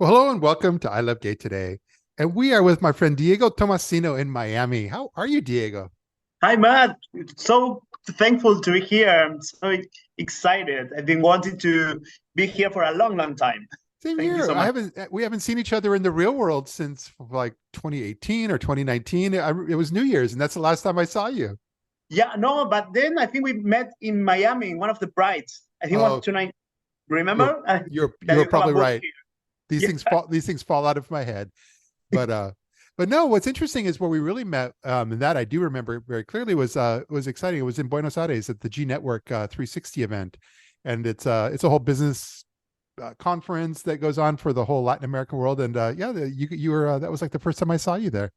Well, hello and welcome to I Love Gay today. And we are with my friend Diego Tomasino in Miami. How are you, Diego? Hi, Matt. So thankful to be here. I'm so excited. I've been wanting to be here for a long, long time. Same Thank you here. so I much. haven't we haven't seen each other in the real world since like 2018 or 2019. It was New Year's, and that's the last time I saw you. Yeah, no, but then I think we met in Miami in one of the prides. I think it was Oh, tonight. you're Remember that you're you have a probably booth right. These here? things fall out of my head. But but no, what's interesting is where we really met, and that I do remember very clearly was exciting. It was in Buenos Aires at the G Network 360 event, and it's a whole business conference that goes on for the whole Latin American world. And yeah, you were that was like the first time I saw you there.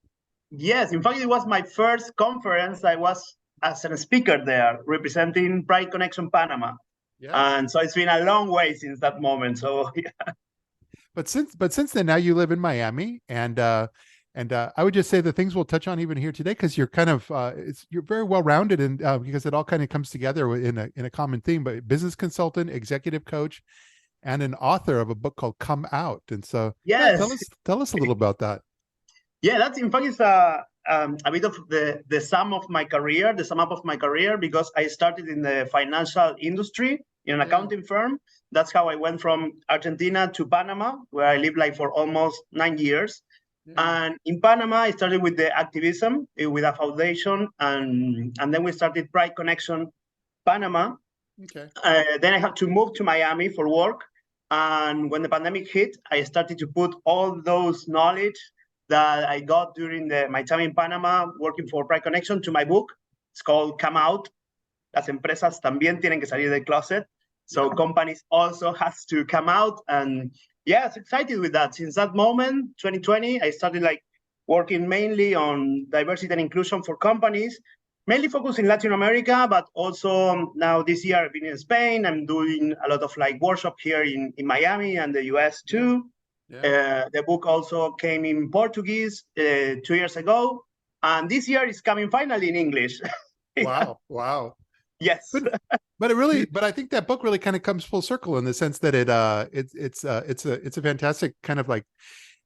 Yes, in fact, it was my first conference. I was as a speaker there representing Pride Connection Panama. Yes. And so it's been a long way since that moment. So But since then, now you live in Miami, and I would just say the things we'll touch on even here today because you're kind of you're very well rounded and because it all kind of comes together in a common theme. But business consultant, executive coach, and an author of a book called Come Out. And so yeah, yes, tell us a little about that. yeah, that's in fact is a bit of the sum of my career, the sum up of my career, because I started in the financial industry in an Yeah. accounting firm. That's how I went from Argentina to Panama, where I lived like for almost 9 years. Yeah. And in Panama, I started with the activism with a foundation, and then we started Pride Connection Panama. Okay. Then I had to move to Miami for work. And when the pandemic hit, I started to put all those knowledge that I got during my time in Panama working for Pride Connection to my book. It's called Come Out. Las empresas también tienen que salir del closet. So Yeah. companies also has to come out. And yeah, it's excited with that. Since that moment, 2020, I started like working mainly on diversity and inclusion for companies, mainly focused in Latin America, but also now this year I've been in Spain. I'm doing a lot of like workshop here in Miami and the US Yeah. too. Yeah. The book also came in Portuguese 2 years ago, and this year is coming finally in English. Yeah. Wow. Wow. Yes. But I think that book really kind of comes full circle in the sense that it's a fantastic kind of like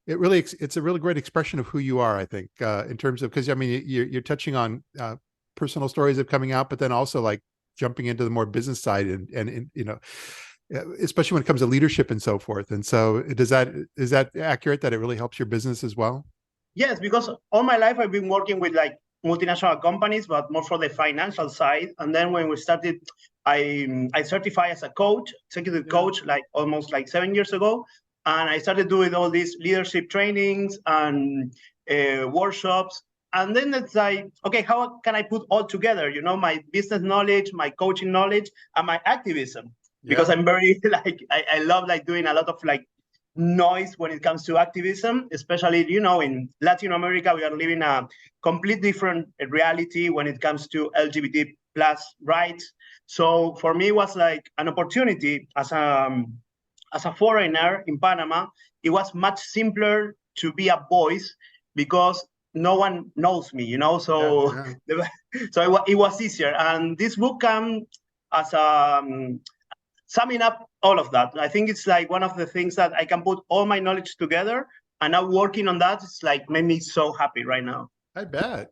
it's a really great expression of who you are. I think in terms of because I mean you're touching on personal stories of coming out, but then also like jumping into the more business side and you know especially when it comes to leadership and so forth. And so is that accurate that it really helps your business as well? Yes, because all my life I've been working with like multinational companies, but more for the financial side. And then when we started, I certified as a coach, executive Yeah. coach, like almost like 7 years ago, and I started doing all these leadership trainings and workshops. And then it's like, okay, how can I put all together? You know, my business knowledge, my coaching knowledge, and my activism. Because Yeah. I'm very like I love like doing a lot of like noise when it comes to activism, especially, you know, in Latin America, we are living a complete different reality when it comes to LGBT plus rights. So for me, it was like an opportunity as a foreigner in Panama. It was much simpler to be a voice because no one knows me, you know. Yeah. So Yeah. so it was easier. And this book came as a summing up all of that. I think it's like one of the things that I can put all my knowledge together. And now working on that, it's like made me so happy right now. I bet.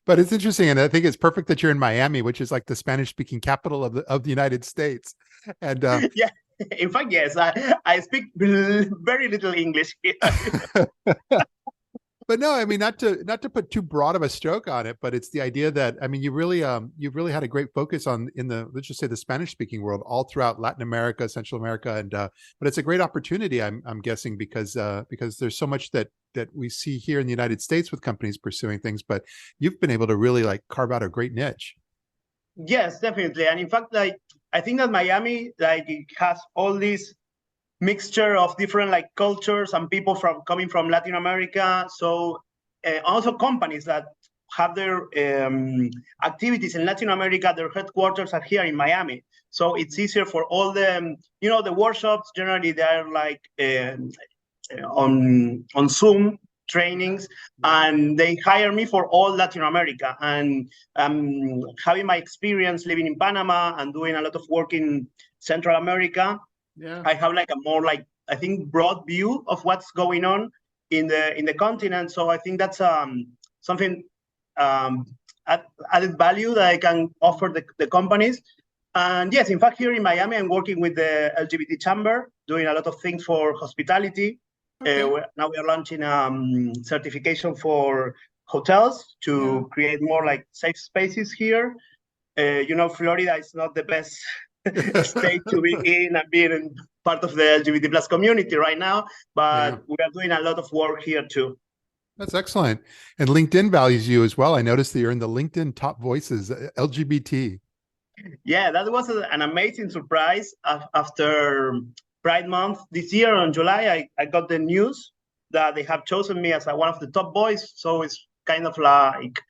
But it's interesting, and I think it's perfect that you're in Miami, which is like the Spanish-speaking capital of the United States. And Yeah. In fact, yes, I speak very little English here. but no, I mean not to put too broad of a stroke on it, but it's the idea that I mean you've really had a great focus on in the let's just say the Spanish-speaking world all throughout Latin America, Central America, and but it's a great opportunity I'm guessing because there's so much that we see here in the United States with companies pursuing things, but you've been able to really like carve out a great niche. Yes, definitely. And in fact, like I think that Miami, like it has all these mixture of different like cultures and people from coming from Latin America. So also companies that have their activities in Latin America, their headquarters are here in Miami. So it's easier for all the, you know, the workshops. Generally, they're like on Zoom Yeah. trainings, Yeah. and they hire me for all Latin America. And having my experience living in Panama and doing a lot of work in Central America, Yeah. I have like a more like I think, broad view of what's going on in the continent. So I think that's something um, added value that I can offer the companies. And yes, in fact, here in Miami, I'm working with the LGBT Chamber, doing a lot of things for hospitality. Okay. Now we are launching certification for hotels to create more like safe spaces here. Florida is not the best state to be in and being in part of the LGBT plus community right now, but we are doing a lot of work here too. That's excellent. And LinkedIn values you as well. I noticed that you're in the LinkedIn top voices, LGBT. Yeah, that was an amazing surprise. After Pride Month this year in July, I got the news that they have chosen me as one of the top boys. So it's kind of like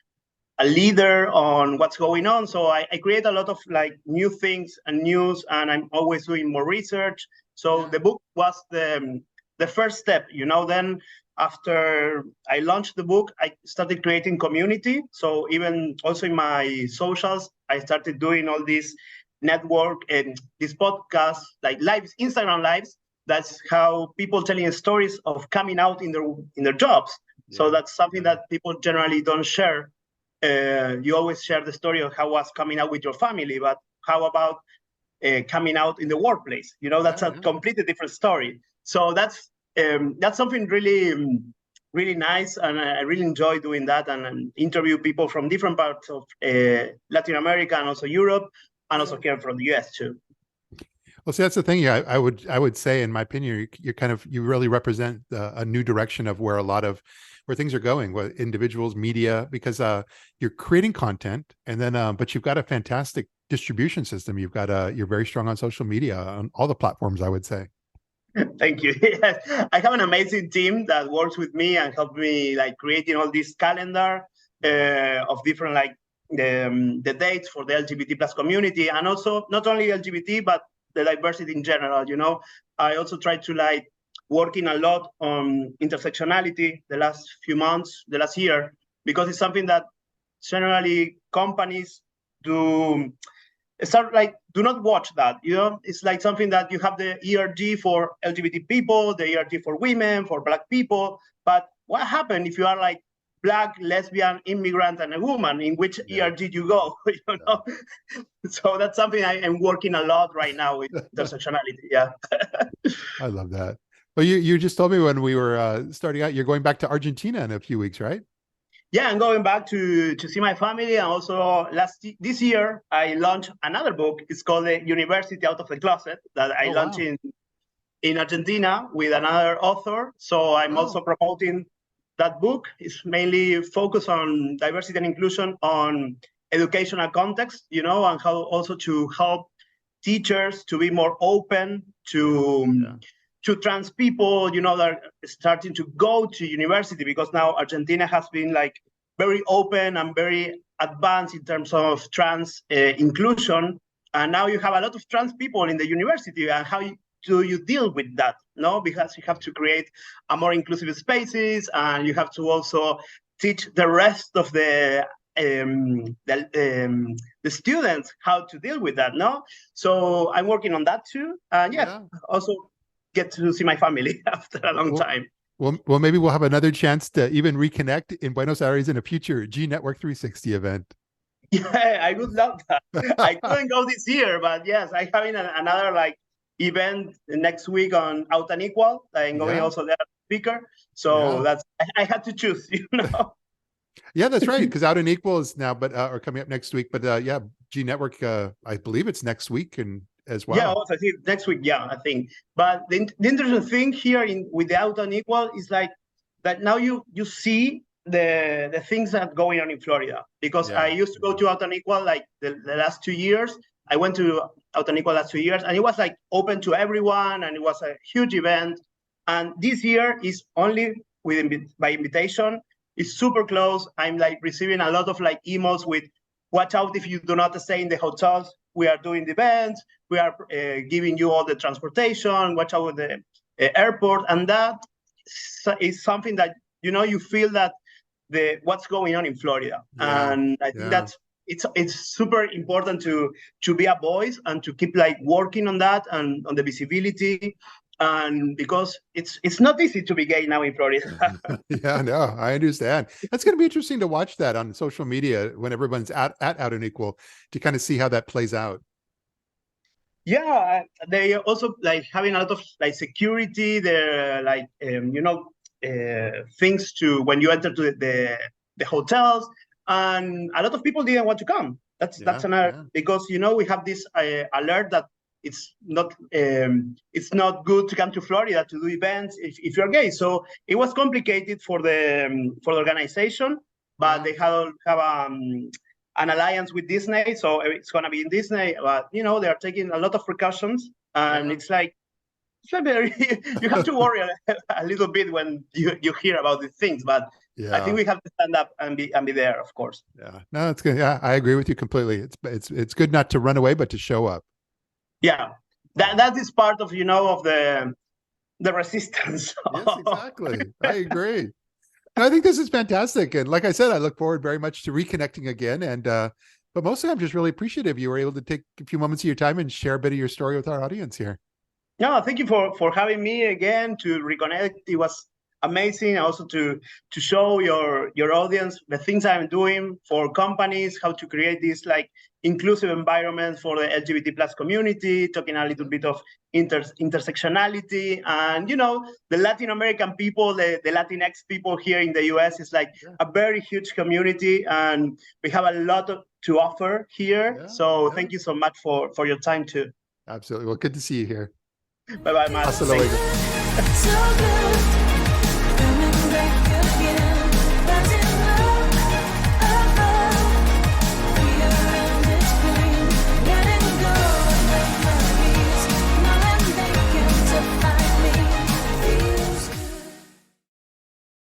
a leader on what's going on. So I create a lot of like new things and news, and I'm always doing more research. So the book was the first step, Then after I launched the book, I started creating community. So even also in my socials, I started doing all this network and this podcast, like lives, Instagram lives. That's how people telling stories of coming out in their jobs. So that's something that people generally don't share. You always share the story of how was coming out with your family, but how about coming out in the workplace? That's a completely different story. So that's something really, really nice, and I really enjoy doing that and interview people from different parts of Latin America and also Europe, and also here from the US too. Well, see, that's the thing. Yeah, I would say, in my opinion, you really represent a new direction of where things are going with individuals, media, because you're creating content, and then but you've got a fantastic distribution system. You're very strong on social media on all the platforms, I would say. Thank you. Yes, I have an amazing team that works with me and help me like creating all this calendar of different like the dates for the LGBT plus community, and also not only LGBT but the diversity in general. I also try to like working a lot on intersectionality the last year, because it's something that generally companies do not watch that. It's like something that you have the ERG for LGBT people, the ERG for women, for Black people, but what happens if you are like Black, lesbian, immigrant, and a woman? In which ERG you go? So that's something I am working a lot right now with intersectionality. Yeah. I love that. Well, you just told me when we were starting out, you're going back to Argentina in a few weeks, right? Yeah, I'm going back to see my family, and also this year I launched another book. It's called The University Out of the Closet, that I launched in Argentina with another author. So I'm also promoting that book. It's mainly focused on diversity and inclusion on educational context, and how also to help teachers to be more open to trans people, that are starting to go to university, because now Argentina has been like very open and very advanced in terms of trans inclusion. And now you have a lot of trans people in the university, and how do you deal with that? No, because you have to create a more inclusive spaces, and you have to also teach the rest of the students how to deal with that. No, so I'm working on that too, and also get to see my family after a long time. Well, maybe we'll have another chance to even reconnect in Buenos Aires in a future G Network 360 event. Yeah, I would love that. I couldn't go this year, but yes, I'm having another like event next week on Out and Equal. I'm going also there as a speaker. So that's I had to choose, Yeah, that's right. Because Out and Equal is now, but are coming up next week. But G Network, I believe it's next week and as well. Yeah, also, I think next week. Yeah, I think. But the interesting thing here with the Out and Equal is like that now you see the things that are going on in Florida, because I used to go to Out and Equal like the last 2 years. I went to Out and Equal last 2 years, and it was like open to everyone, and it was a huge event. And this year is only by invitation. It's super close. I'm like receiving a lot of like emails with, watch out if you do not stay in the hotels. We are doing the events. We are giving you all the transportation. Watch out with the airport. And that is something that, you feel that what's going on in Florida. And I think that's it's super important to be a voice and to keep like working on that and on the visibility and because it's not easy to be gay now in Florida. Yeah, no, I understand. That's going to be interesting to watch that on social media when everyone's at Out and Equal, to kind of see how that plays out. Yeah, they also like having a lot of like security. They're like things to when you enter to the hotels, and a lot of people didn't want to come. That's Yeah, another yeah. because we have this alert that it's not good to come to Florida to do events if you're gay. So it was complicated for the organization, but Yeah. they have an alliance with Disney, so it's gonna be in Disney. But they are taking a lot of precautions, and Yeah. it's like very you have to worry a little bit when you hear about these things. But I think Yeah. we have to stand up and be there, of course. Yeah. No, it's good. Yeah, I agree with you completely. It's good not to run away, but to show up. Yeah, that is part of of the resistance. Yes, exactly. I agree. No, I think this is fantastic. And like I said, I look forward very much to reconnecting again. And but mostly I'm just really appreciative you were able to take a few moments of your time and share a bit of your story with our audience here. No, thank you for having me again to reconnect. It was amazing also to show your audience the things I'm doing for companies, how to create this like inclusive environment for the LGBT plus community, talking a little bit of intersectionality, and the Latin American people, the Latinx people here in the US is like a very huge community, and we have a lot to offer here. Yeah, So yeah. thank you so much for your time too. Absolutely. Well, good to see you here. Bye bye, Matt. Hasta luego.